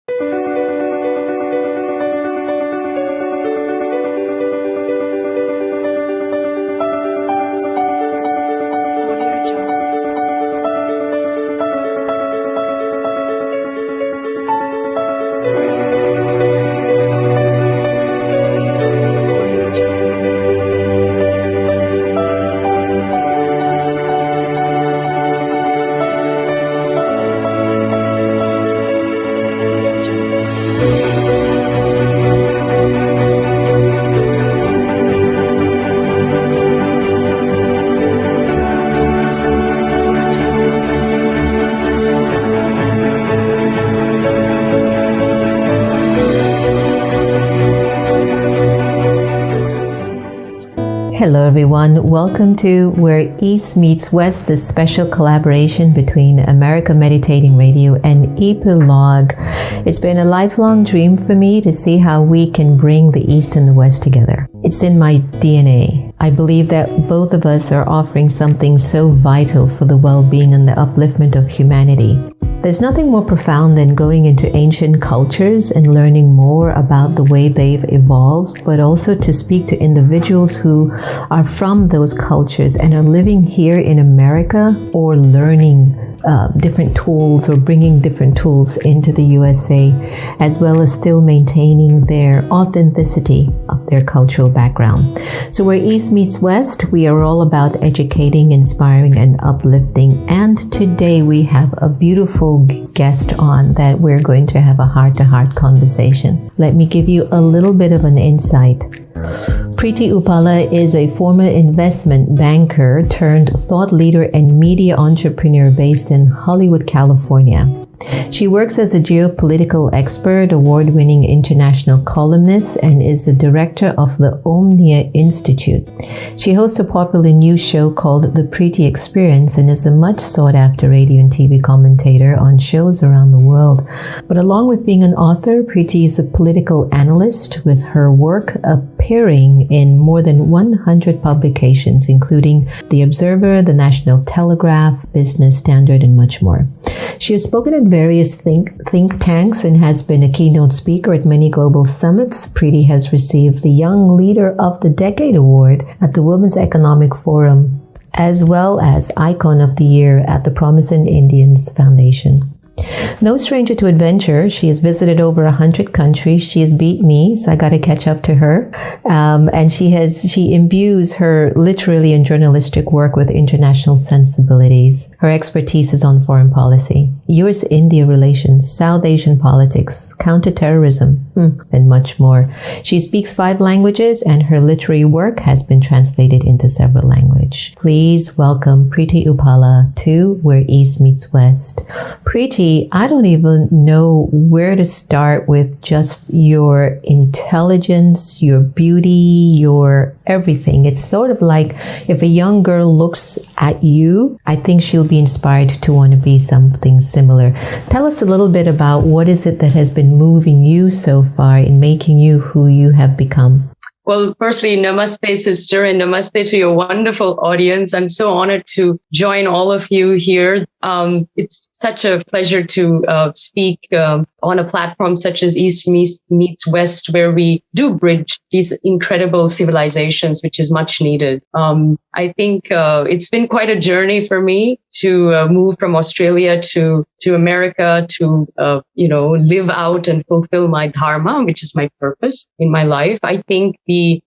Hello everyone, welcome to Where East Meets West, the special collaboration between America Meditating Radio and Epilogue. It's been a lifelong dream for me to see how we can bring the East and the West together. It's in my DNA. I believe that both of us are offering something so vital for the well-being and the upliftment of humanity. There's nothing more profound than going into ancient cultures and learning more about the way they've evolved, but also to speak to individuals who are from those cultures and are living here in America or learning different tools or bringing different tools into the USA, as well as still maintaining their authenticity of their cultural background. So where East meets West, we are all about educating, inspiring, and uplifting. And today we have a beautiful guest on that we're going to have a heart-to-heart conversation. Let me give you a little bit of an insight. Preity Upala is a former investment banker turned thought leader and media entrepreneur based in Hollywood, California. She works as a geopolitical expert, award-winning international columnist, and is the director of the Omnia Institute. She hosts a popular news show called The Preity Experience and is a much sought-after radio and TV commentator on shows around the world. But along with being an author, Preity is a political analyst, with her work appearing in more than 100 publications, including The Observer, The National Telegraph, Business Standard, and much more. She has spoken at various think tanks and has been a keynote speaker at many global summits. Preity has received the Young Leader of the Decade Award at the Women's Economic Forum, as well as Icon of the Year at the Promising Indians Foundation. No stranger to adventure, she has visited over 100 countries. She has beat me, so I got to catch up to her. And she imbues her literary and journalistic work with international sensibilities. Her expertise is on foreign policy, U.S.-India relations, South Asian politics, counterterrorism, and much more. She speaks 5 languages, and her literary work has been translated into several languages. Please welcome Preity Upala to Where East Meets West. Preity, I don't even know where to start with just your intelligence, your beauty, your everything. It's sort of like if a young girl looks at you, I think she'll be inspired to want to be something similar. Tell us a little bit about what is it that has been moving you so far in making you who you have become. Well, firstly, namaste, sister, and namaste to your wonderful audience. I'm so honored to join all of you here. It's such a pleasure to speak on a platform such as East Meets West, where we do bridge these incredible civilizations, which is much needed. I think it's been quite a journey for me to move from Australia to America to, live out and fulfill my dharma, which is my purpose in my life. I think the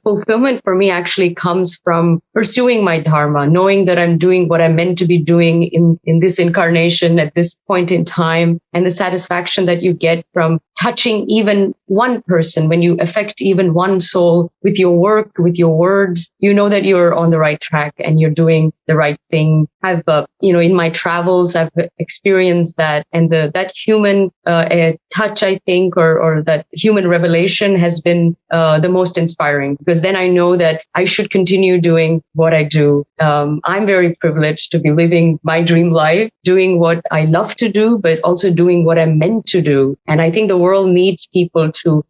fulfillment for me actually comes from pursuing my dharma, knowing that I'm doing what I'm meant to be doing in this incarnation at this point in time, and the satisfaction that you get from touching even one person, when you affect even one soul with your work, with your words, you know that you're on the right track and you're doing the right thing. I've, in my travels, I've experienced that, and that human touch, I think, or that human revelation has been the most inspiring, because then I know that I should continue doing what I do. I'm very privileged to be living my dream life, doing what I love to do, but also doing what I'm meant to do. And I think the world needs people to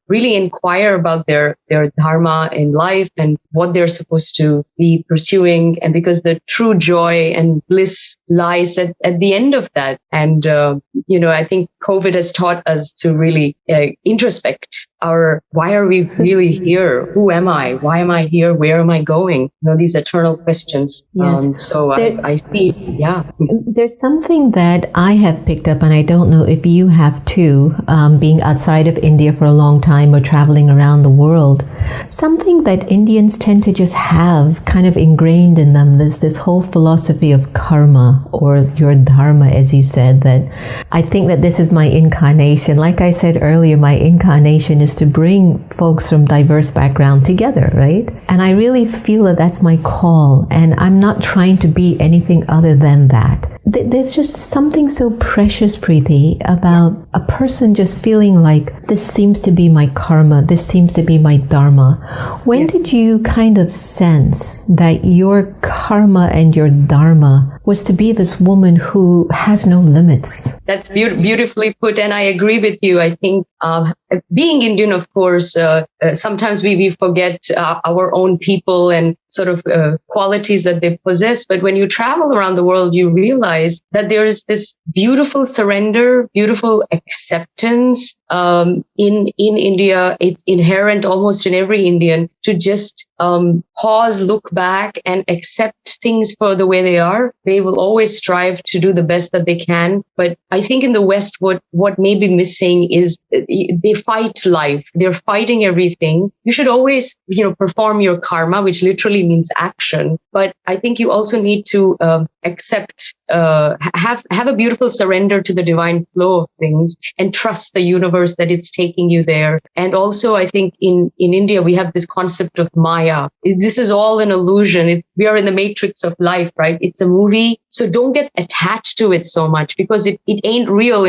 really inquire about their dharma in life and what they're supposed to be pursuing. And because the true joy and bliss lies at the end of that. And, I think COVID has taught us to really introspect why are we really here? Who am I? Why am I here? Where am I going? These eternal questions. Yes. I feel, yeah. There's something that I have picked up, and I don't know if you have too, being outside of India for a long time or traveling around the world. Something that Indians tend to just have kind of ingrained in them, this whole philosophy of karma, or your dharma, as you said, that I think that this is my incarnation. Like I said earlier, my incarnation is to bring folks from diverse background together, right? And I really feel that that's my call, and I'm not trying to be anything other than that. There's just something so precious, Preity, about a person just feeling like this seems to be my karma, this seems to be my dharma. When did you kind of sense that your karma and your dharma was to be this woman who has no limits? That's beautifully put, and I agree with you. I think being Indian, of course, sometimes we forget our own people and sort of qualities that they possess. But when you travel around the world, you realize that there is this beautiful surrender, beautiful acceptance in India. It's inherent almost in every Indian to just pause, look back, and accept things for the way they are. They will always strive to do the best that they can. But I think in the West, what may be missing is they fight life. They're fighting everything. You should always, perform your karma, which literally means action. But I think you also need to accept, have a beautiful surrender to the divine flow of things and trust the universe that it's taking you there. And also, I think in India, we have this concept of Maya. This is all an illusion. We are in the matrix of life, right? It's a movie. So don't get attached to it so much because it ain't real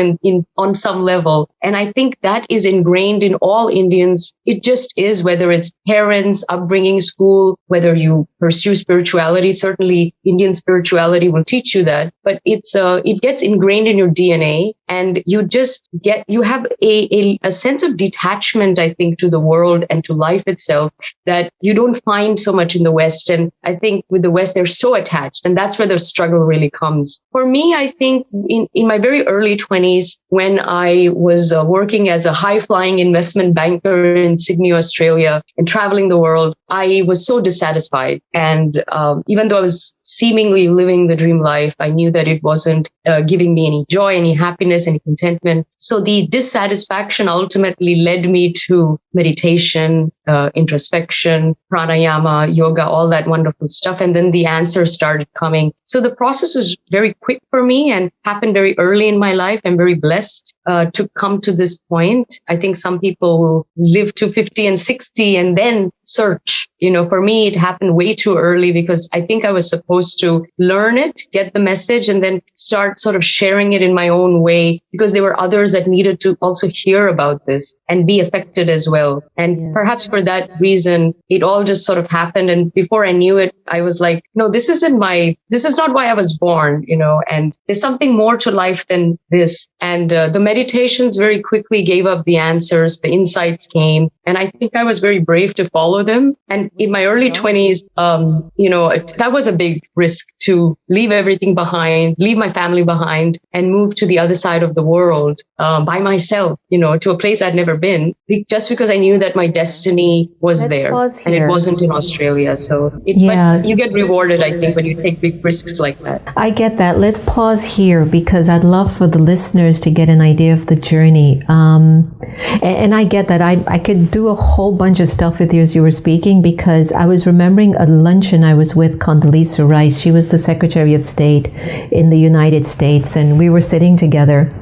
on some level. And I think that is ingrained in all Indians. It just is, whether it's parents, upbringing, school, whether you pursue spirituality. Certainly Indian spirituality will teach you that, but it gets ingrained in your DNA, and you have a sense of detachment, I think, to the world and to life itself that you don't find so much in the West. And I think with the West, they're so attached, and that's where the struggle really comes. For me, I think in my very early 20s, when I was working as a high-flying investment banker in Sydney, Australia, and traveling the world, I was so dissatisfied. And even though I was seemingly living the dream life, I knew that it wasn't giving me any joy, any happiness, any contentment. So the dissatisfaction ultimately led me to meditation, introspection, pranayama, yoga, all that wonderful stuff. And then the answers started coming. So the process was very quick for me and happened very early in my life. I'm very blessed to come to this point. I think some people will live to 50 and 60 and then search. For me, it happened way too early because I think I was supposed to learn it, get the message, and then start sort of sharing it in my own way, because there were others that needed to also hear about this and be affected as well. And perhaps for that reason, it all just sort of happened. And before I knew it, I was like, no, this is not why I was born, and there's something more to life than this. And the meditations very quickly gave up the answers. The insights came, and I think I was very brave to follow them. And in my early 20s, that was a big risk to leave everything behind, leave my family behind, and move to the other side of the world by myself, to a place I'd never been, just because I knew that my destiny was there and it wasn't in Australia. So but you get rewarded, I think, when you take big risks like that. I get that. Let's pause here because I'd love for the listeners to get an idea of the journey. And I get that. I could do a whole bunch of stuff with you as you were speaking, because I was remembering a luncheon I was with Condoleezza Rice. She was the Secretary of State in the United States, and we were sitting together.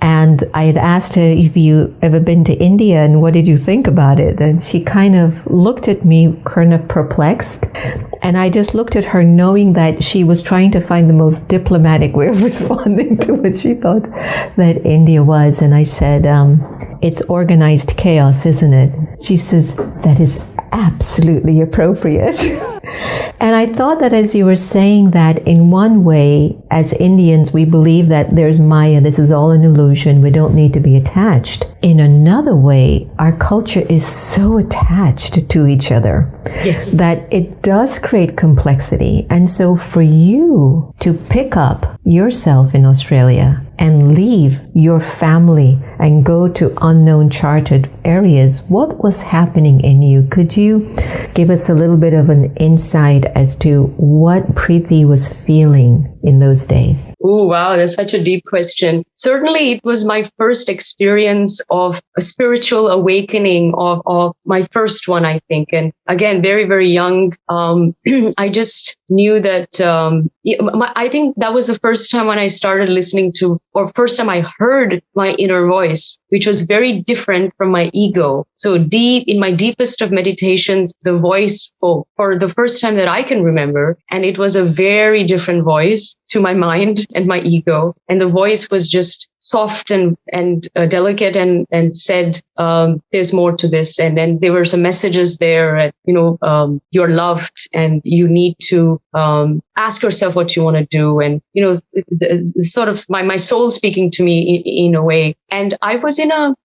And I had asked her, if you ever been to India and what did you think about it? And she kind of looked at me kind of perplexed. And I just looked at her knowing that she was trying to find the most diplomatic way of responding to what she thought that India was. And I said, it's organized chaos, isn't it? She says, that is absolutely appropriate. And I thought that as you were saying that, in one way, as Indians, we believe that there's Maya, this is all an illusion, we don't need to be attached. In another way, our culture is so attached to each other that it does create complexity. And so for you to pick up yourself in Australia and leave your family and go to unknown charted areas. What was happening in you? Could you give us a little bit of an insight as to what Preity was feeling in those days? Oh, wow. That's such a deep question. Certainly, it was my first experience of a spiritual awakening of my first one, I think. And again, very, very young. I just knew that, I think that was the first time when I started listening to, or first time I heard my inner voice, which was very different from my ego. So deep in my deepest of meditations, the voice spoke for the first time that I can remember. And it was a very different voice to my mind and my ego. And the voice was just soft and delicate and said, there's more to this. And then there were some messages there, you're loved and you need to ask yourself what you want to do. And, sort of my soul speaking to me in a way. And I was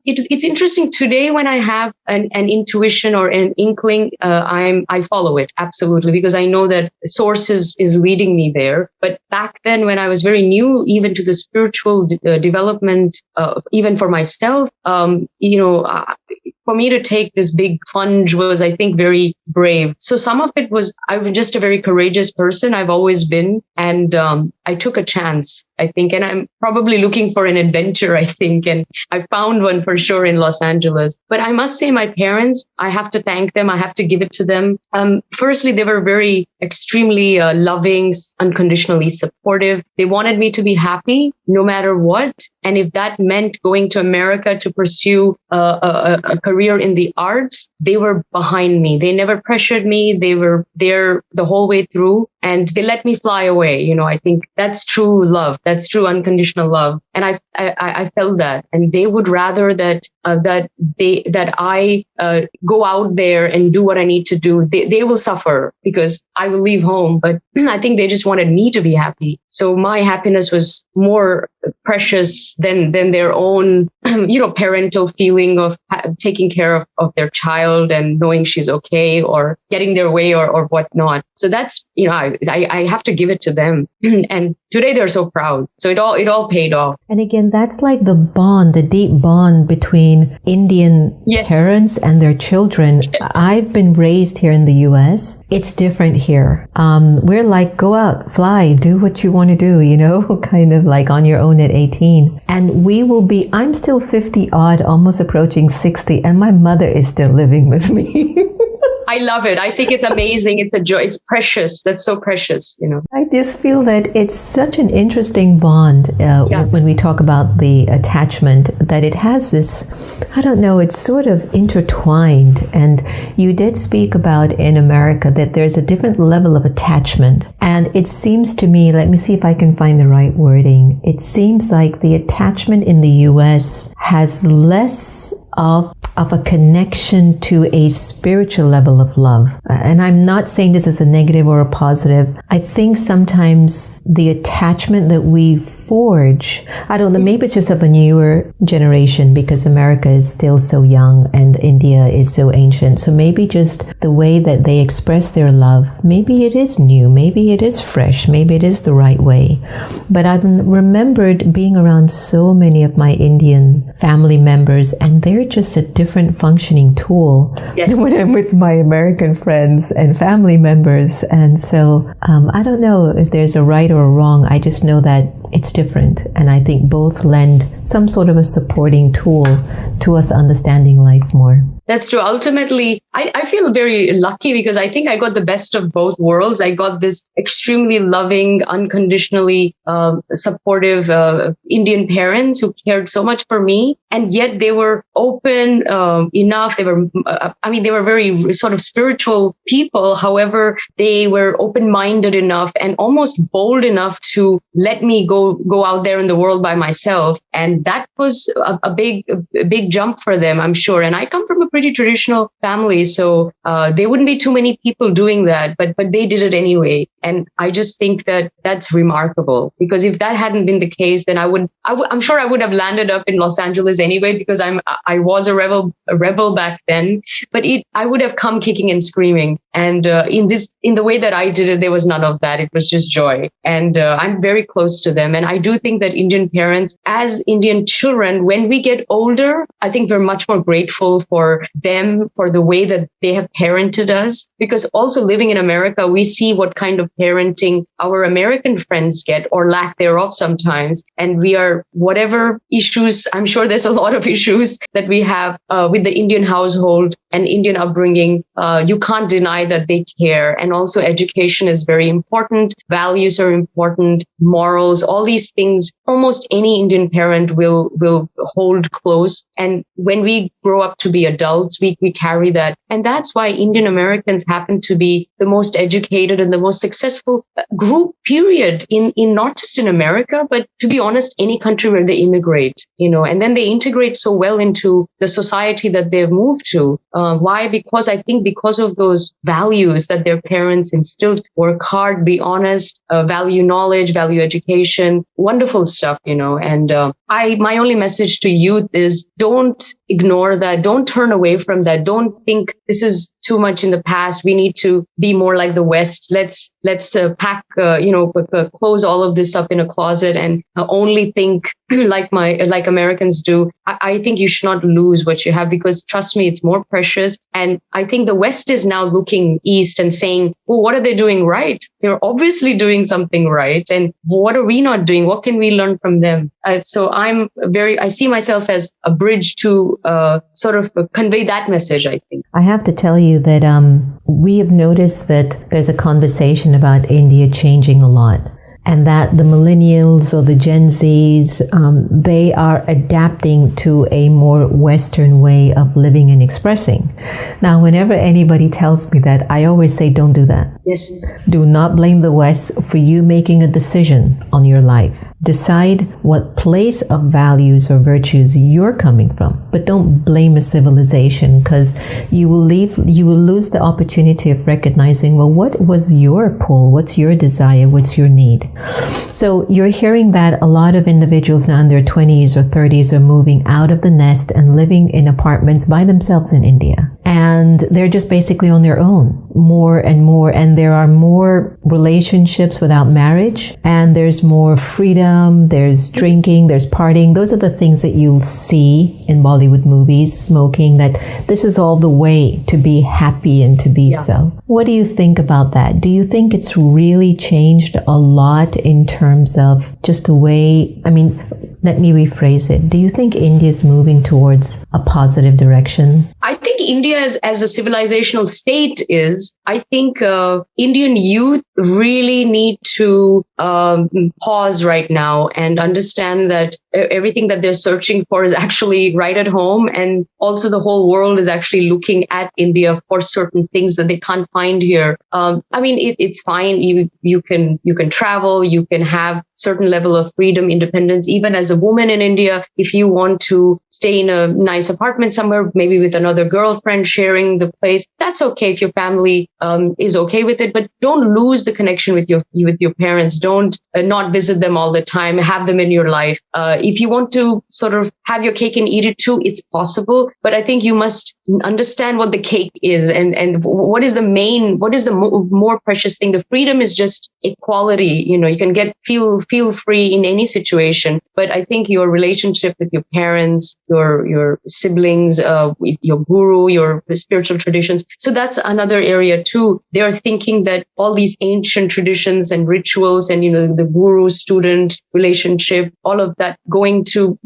it's interesting today when I have an intuition or an inkling, I follow it absolutely because I know that source is leading me there. But back then when I was very new, even to the spiritual development, even for myself, for me to take this big plunge was, I think, very brave. So some of it was, I'm just a very courageous person. I've always been. And I took a chance, I think. And I'm probably looking for an adventure, I think. And I found one for sure in Los Angeles. But I must say my parents, I have to thank them. I have to give it to them. Firstly, they were very extremely loving, unconditionally supportive. They wanted me to be happy no matter what. And if that meant going to America to pursue a career in the arts, they were behind me. They never pressured me. They were there the whole way through and they let me fly away. I think that's true love. That's true unconditional love. And I felt that. And they would rather that I go out there and do what I need to do. They will suffer because I will leave home. But I think they just wanted me to be happy. So my happiness was more precious than their own, parental feeling of taking care of their child and knowing she's okay or getting their way or whatnot. So that's, I have to give it to them. And today they're so proud. So it all paid off. And again, that's like the deep bond between Indian parents and their children. I've been raised here in the US. It's different here. We're like, go out, fly, do what you want to do, kind of like on your own at 18. And I'm still 50 odd, almost approaching 60, and my mother is still living with me. I love it. I think it's amazing. It's a joy. It's precious. That's so precious, I just feel that it's such an interesting bond when we talk about the attachment, that it has this, I don't know, it's sort of intertwined. And you did speak about in America that there's a different level of attachment. And it seems to me, let me see if I can find the right wording. It seems like the attachment in the US has less of a connection to a spiritual level of love. And I'm not saying this as a negative or a positive. I think sometimes the attachment that we forge, I don't know, maybe it's just of a newer generation because America is still so young and India is so ancient. So maybe just the way that they express their love, maybe it is new, maybe it is fresh, maybe it is the right way. But I've remembered being around so many of my Indian family members, and they're just a different functioning tool when I'm with my American friends and family members. And so I don't know if there's a right or a wrong. I just know that it's different. And I think both lend some sort of a supporting tool to us understanding life more. That's true. Ultimately, I feel very lucky because I think I got the best of both worlds. I got this extremely loving, unconditionally supportive Indian parents who cared so much for me. And yet they were open enough. They were, they were very sort of spiritual people. However, they were open-minded enough and almost bold enough to let me go out there in the world by myself. And that was a big jump for them, I'm sure. And I come from a pretty traditional family, so there wouldn't be too many people doing that, but they did it anyway. And I just think that that's remarkable, because if that hadn't been the case, then I'm sure I would have landed up in Los Angeles anyway, because I was a rebel back then. But I would have come kicking and screaming. And in the way that I did it, there was none of that. It was just joy. And I'm very close to them. And I do think that Indian parents, as Indian children, when we get older, I think we're much more grateful for them, for the way that they have parented us. Because also living in America, we see what kind of parenting our American friends get, or lack thereof sometimes. And we are, whatever issues, I'm sure there's a lot of issues that we have with the Indian household and Indian upbringing. You can't deny that they care. And also education is very important. Values are important. Morals, all these things, almost any Indian parent will hold close. And when we grow up to be adults, we carry that. And that's why Indian Americans happen to be the most educated and the most successful group, period, in not just in America, but to be honest, any country where they immigrate, and then they integrate so well into the society that they've moved to. Why? Because I think because of those values that their parents instilled: work hard, be honest, value knowledge, value education, wonderful stuff, and my only message to youth is don't ignore that. Don't turn away from that. Don't think this is too much in the past. We need to be more like the West. Let's pack, close all of this up in a closet and only think like Americans do. I think you should not lose what you have, because trust me, it's more precious. And I think the West is now looking east and saying, well, what are they doing right? They're obviously doing something right. And what are we not doing? What can we learn from them? So I see myself as a bridge to sort of convey that message, I think. I have to tell you that we have noticed that there's a conversation about India changing a lot, and that the millennials or the Gen Zs, they are adapting to a more Western way of living and expressing. Now, whenever anybody tells me that, I always say, don't do that. Yes. Do not blame the West for you making a decision on your life. Decide what place of values or virtues you're coming from, but don't blame a civilization, because you will lose the opportunity of recognizing, well, what was your pull? What's your desire? What's your need? So you're hearing that a lot of individuals now in their 20s or 30s are moving out of the nest and living in apartments by themselves in India. And they're just basically on their own more and more. And there are more relationships without marriage. And there's more freedom. There's drinking. There's partying. Those are the things that you'll see in Bollywood movies, smoking, that this is all the way to be happy and to be so. What do you think about that? Do you think it's really changed a lot in terms of just the way, let me rephrase it. Do you think India is moving towards a positive direction? I think India as a civilizational state is. I think Indian youth really need to pause right now and understand that everything that they're searching for is actually right at home. And also the whole world is actually looking at India for certain things that they can't find here. It's fine. You can travel, you can have certain level of freedom, independence. Even as a woman in India, if you want to stay in a nice apartment somewhere, maybe with another girlfriend sharing the place, that's okay if your family is okay with it. But don't lose the connection with your parents. Don't not visit them all the time. Have them in your life. If you want to sort of have your cake and eat it too, it's possible. But I think you must understand what the cake is and what is the more precious thing. The freedom is just equality. You can feel free in any situation. But I think your relationship with your parents, your siblings, your guru, your spiritual traditions. So that's another area too. They are thinking that all these ancient traditions and rituals and, the guru-student relationship, all of that going to,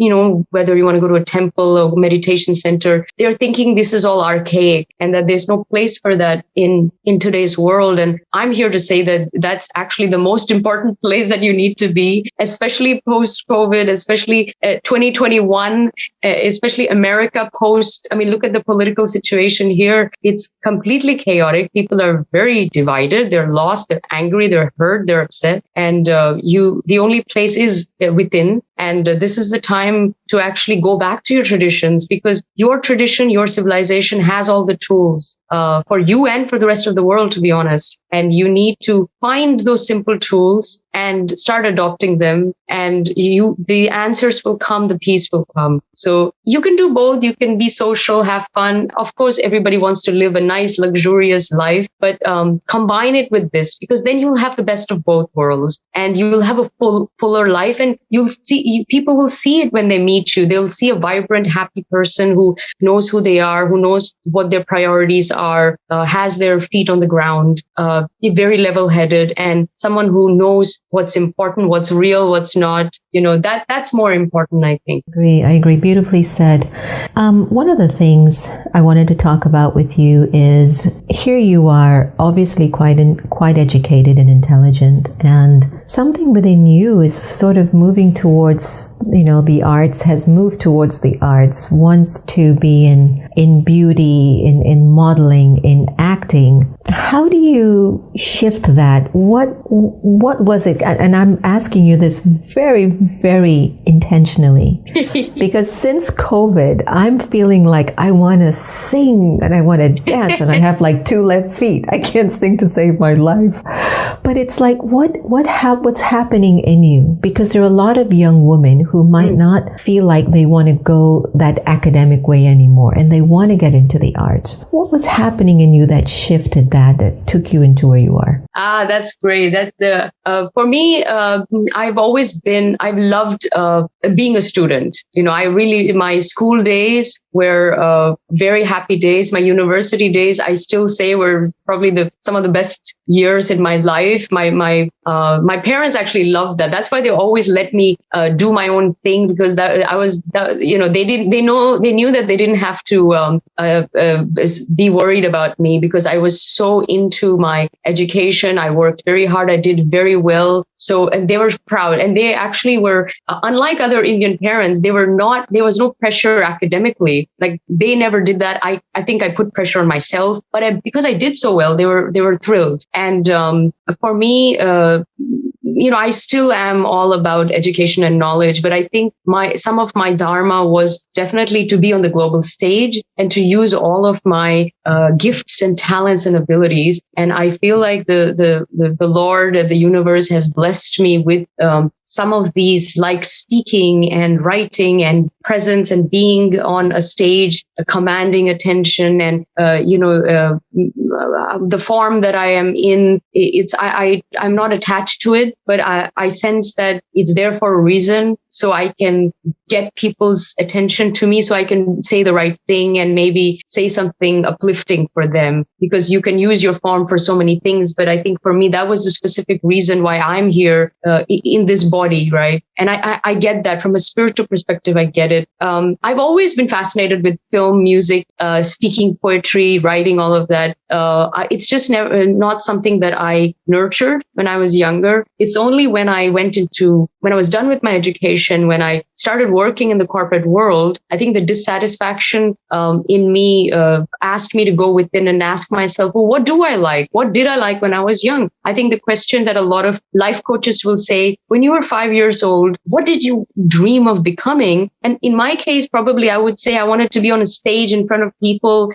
whether you want to go to a temple or meditation center, they're thinking this is all archaic and that there's no place for that in today's world. And I'm here to say that that's actually the most important place that you need to be, especially post-COVID, especially 2021, especially America post. Look at the political situation here. It's completely chaotic. People are very divided. They're lost. They're angry. They're hurt. They're upset. And the only place is within. And this is the time to actually go back to your traditions, because your tradition, your civilization has all the tools for you and for the rest of the world, to be honest. And you need to find those simple tools and start adopting them. And the answers will come, the peace will come. So you can do both. You can be social, have fun. Of course, everybody wants to live a nice, luxurious life, but combine it with this, because then you'll have the best of both worlds and you will have a fuller life. And people will see it when they meet you. They'll see a vibrant, happy person who knows who they are, who knows what their priorities are, has their feet on the ground, very level-headed, and someone who knows what's important, what's real, what's not. That's more important, I think. I agree. Beautifully said. One of the things I wanted to talk about with you is, here you are, obviously quite educated and intelligent, and something within you is sort of moving towards, the arts, has moved towards the arts, wants to be in beauty, in modeling, in acting. How do you shift that? What was it? And I'm asking you this very, very intentionally, because since COVID, I'm feeling like I want to sing and I want to dance, and I have like 2 left feet. I can't sing to save my life. But it's like, what's happening in you? Because there are a lot of young women who might not feel like they want to go that academic way anymore, and they want to get into the arts. What was happening in you that shifted that took you into where you are? That's great. For me, I've loved being a student. My school days were very happy days. My university days, I still say, were probably some of the best years in my life. My parents actually loved that. That's why they always let me do my own thing, because they knew that they didn't have to be worried about me, because I was so into my education. I worked very hard. I did very well. So, and they were proud, and they actually were, unlike other Indian parents, there was no pressure academically. Like, they never did that. I think I put pressure on myself, but because I did so well, they were thrilled. And for me, I still am all about education and knowledge, but I think some of my dharma was definitely to be on the global stage and to use all of my gifts and talents and abilities. And I feel like the Lord, the universe, has blessed me with some of these, like speaking and writing and presence and being on a stage, commanding attention, and the form that I am in. I'm not attached to it, but I sense that it's there for a reason, so I can get people's attention to me, so I can say the right thing and maybe say something uplifting for them, because you can use your form for so many things. But I think for me, that was a specific reason why I'm here in this body, right? And I get that from a spiritual perspective. I get it. I've always been fascinated with film, music, speaking, poetry, writing, all of that. It's just not something that I nurtured when I was younger. It's only when I was done with my education, when I started working in the corporate world, I think the dissatisfaction in me asked me to go within and ask myself, well, what do I like? What did I like when I was young? I think the question that a lot of life coaches will say, when you were 5 years old, what did you dream of becoming? And in my case, probably I would say I wanted to be on a stage in front of people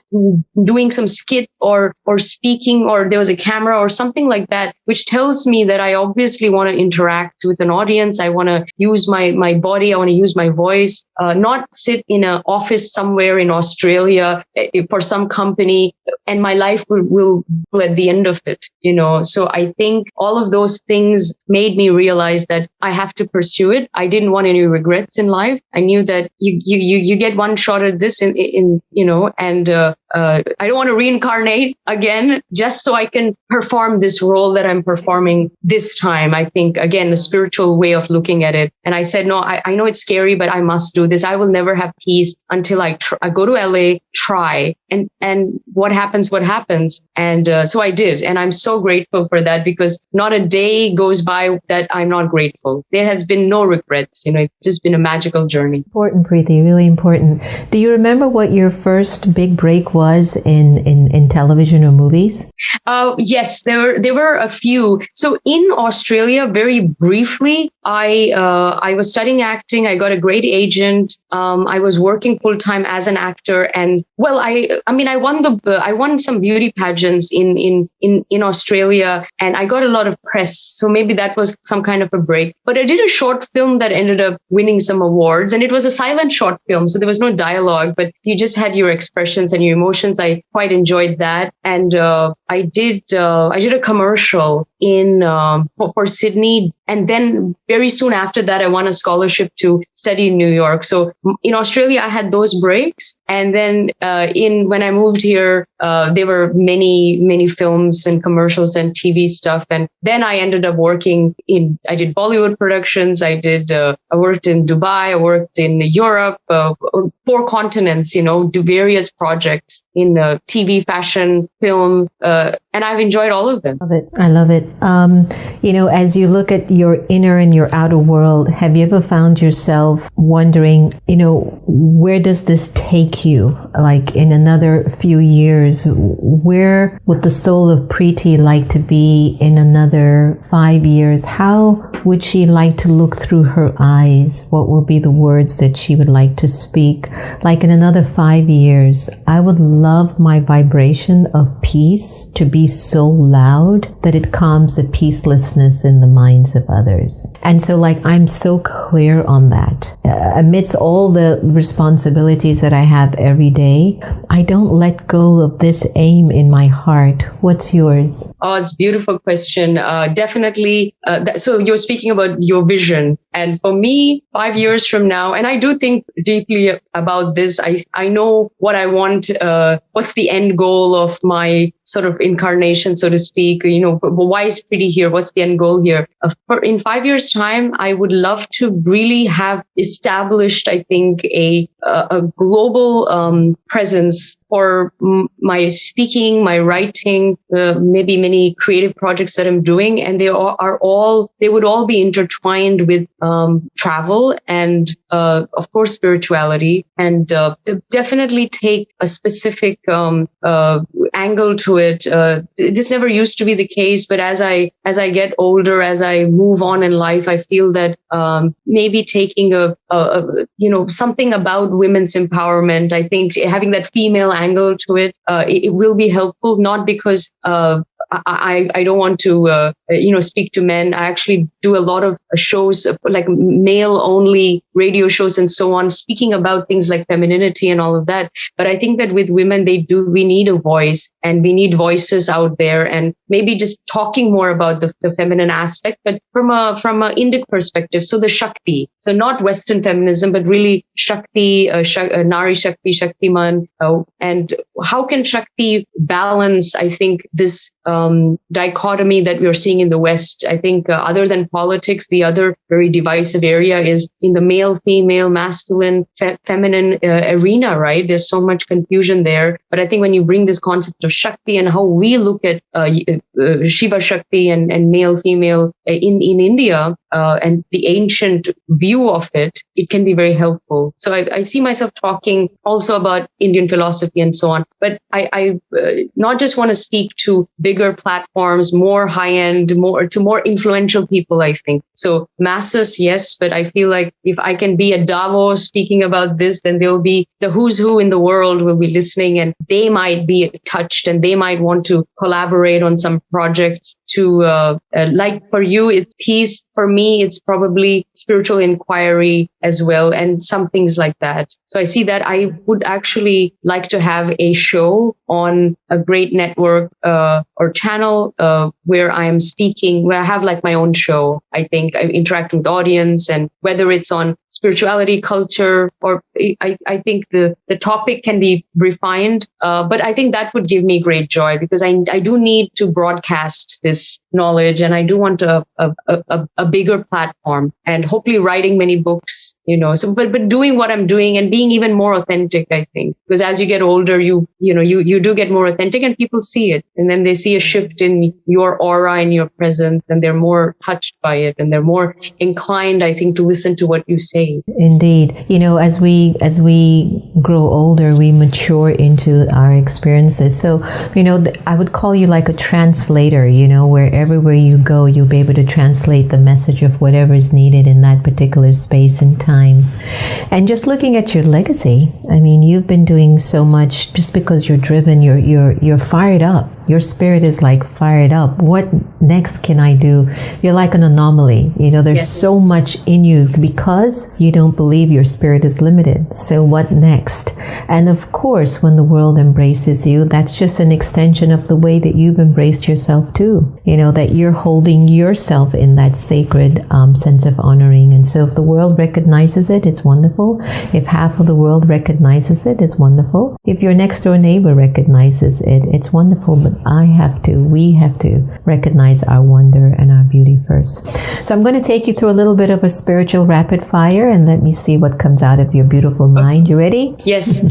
doing some skit or speaking, or there was a camera or something like that, which tells me that I obviously want to interact with an audience. I want to use my body. I want to use my voice, not sit in an office somewhere in Australia for some company, and my life will at the end of it, So I think all of those things made me realize that I have to pursue it. I didn't want any regrets in life. I knew that you get one shot at this and I don't want to reincarnate again just so I can perform this role that I'm performing this time. I think, again, the spiritual way of looking at it. And I said, no, I know it's scary, but I must do this. I will never have peace until I go to LA, try, and what happens. And so I did. And I'm so grateful for that, because not a day goes by that I'm not grateful. There has been no regrets. It's just been a magical journey. Important, Preity, really important. Do you remember what your first big break was in television or movies? Yes, there were a few. So in Australia, very briefly, I was studying acting. I got a great agent. I was working full time as an actor, and well, I won some beauty pageants in Australia, and I got a lot of press. So maybe that was some kind of a break. But I did a short film that ended up winning some awards, and it was a silent short film, so there was no dialogue, but you just had your expressions and your emotions. I quite enjoyed that, and I did a commercial for Sydney, and then very soon after that, I won a scholarship to study in New York. So in Australia, I had those breaks, and then when I moved here, there were many films and commercials and TV stuff, and then I ended up working I did Bollywood productions. I worked in Dubai. I worked in Europe, 4 continents. Do various projects in TV, fashion, film, and I've enjoyed all of them. Love it. I love it. As you look at your inner and your outer world, have you ever found yourself wondering, where does this take you? Like in another few years, where would the soul of Preity like to be in another 5 years? How would she like to look through her eyes? What will be the words that she would like to speak? Like in another 5 years, I would love my vibration of peace to be so loud that it calms the peacelessness in the minds of others. And so I'm so clear on that. Amidst all the responsibilities that I have every day, I don't let go of this aim in my heart. What's yours? Oh, it's a beautiful question. Definitely. So you're speaking about your vision. And for me, 5 years from now, and I do think deeply about this, I know what I want, what's the end goal of my sort of incarnation, so to speak. Why is Preity here? What's the end goal here? In 5 years' time, I would love to really have established, I think, a global presence for my speaking, my writing, maybe many creative projects that I'm doing, and they would all be intertwined with travel and, of course, spirituality, and definitely take a specific angle to it. This never used to be the case, but as I get older, as I move on in life, I feel that maybe taking something about women's empowerment. I think having that female angle to it, it will be helpful. Not because I don't want to speak to men. I actually do a lot of shows, like male only radio shows and so on, speaking about things like femininity and all of that. But I think that with women, we need a voice, and we need voices out there, and maybe just talking more about the feminine aspect, but from a Indic perspective. So the Shakti, so not Western feminism, but really Shakti, Nari Shakti, Shaktiman, and how can Shakti balance, I think, this dichotomy that we're seeing in the West. I think other than politics, the other very divisive area is in the male, female, masculine, feminine arena, right? There's so much confusion there. But I think when you bring this concept of Shakti and how we look at Shiva Shakti and male, female in India, and the ancient view of it, it can be very helpful. So I see myself talking also about Indian philosophy and so on. But I not just want to speak to bigger platforms, more high-end, more influential people, I think. So masses, yes, but I feel like if I can be at Davos speaking about this, then there'll be the who's who in the world will be listening, and they might be touched, and they might want to collaborate on some projects to, like for you, it's peace. For me, it's probably spiritual inquiry as well, and some things like that. So I see that I would actually like to have a show on a great network or channel where I am speaking, where I have like my own show. I think I interact with the audience, and whether it's on spirituality, culture, or I think the topic can be refined. But I think that would give me great joy, because I do need to broadcast this knowledge, and I do want a bigger platform, and hopefully writing many books, so but doing what I'm doing and being even more authentic, I think, because as you get older, you do get more authentic, and people see it, and then they see see a shift in your aura and your presence, and they're more touched by it, and they're more inclined, I think, to listen to what you say. Indeed. As we grow older, we mature into our experiences. So, I would call you like a translator, where everywhere you go, you'll be able to translate the message of whatever is needed in that particular space and time. And just looking at your legacy, you've been doing so much just because you're driven, you're fired up. Your spirit is like fired up. What next can I do? You're like an anomaly. There's so much in you because you don't believe your spirit is limited. So what next? And of course, when the world embraces you, that's just an extension of the way that you've embraced yourself too. That you're holding yourself in that sacred sense of honoring. And so if the world recognizes it, it's wonderful. If half of the world recognizes it, it's wonderful. If your next door neighbor recognizes it, it's wonderful. But we have to recognize our wonder and our beauty first. So I'm going to take you through a little bit of a spiritual rapid fire and let me see what comes out of your beautiful mind. You ready? Yes.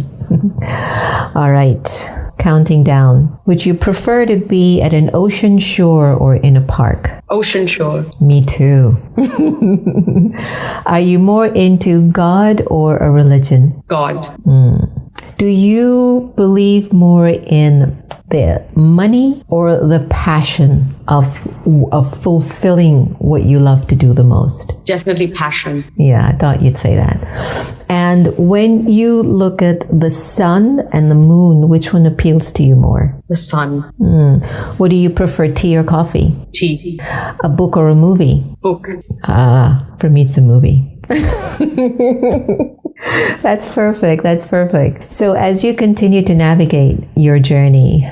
All right. Counting down. Would you prefer to be at an ocean shore or in a park? Ocean shore. Me too. Are you more into God or a religion? God. Do you believe more in the money or the passion of fulfilling what you love to do the most? Definitely passion. Yeah, I thought you'd say that. And when you look at the sun and the moon, which one appeals to you more? The sun. What do you prefer, tea or coffee? Tea. A book or a movie? Book. For me, it's a movie. That's perfect. So as you continue to navigate your journey,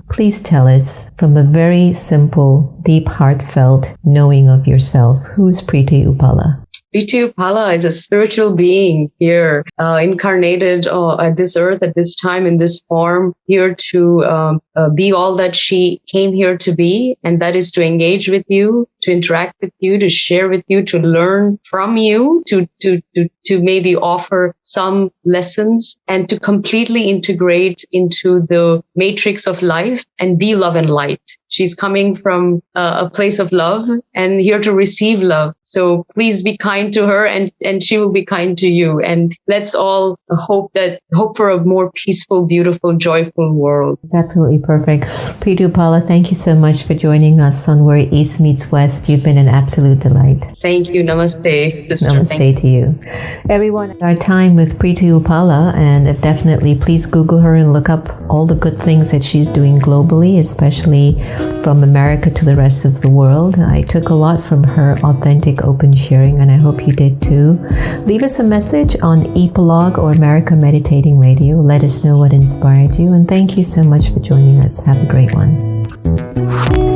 please tell us from a very simple, deep, heartfelt knowing of yourself, who's Preity Upala? Preity Upala is a spiritual being here, incarnated at this earth, at this time, in this form, here to be all that she came here to be, and that is to engage with you, to interact with you, to share with you, to learn from you, to maybe offer some lessons, and to completely integrate into the matrix of life and be love and light. She's coming from a place of love and here to receive love. So please be kind to her, and she will be kind to you. And let's all hope for a more peaceful, beautiful, joyful world. Absolutely perfect. Preity Upala, thank you so much for joining us on Where East Meets West. You've been an absolute delight. Thank you. Namaste. Sister. Namaste to you. Everyone, our time with Preity Upala, and definitely please Google her and look up all the good things that she's doing globally, especially from America to the rest of the world. I took a lot from her authentic, open sharing, and I hope you did too. Leave us a message on Epilogue or America Meditating Radio. Let us know what inspired you, and thank you so much for joining us. Have a great one.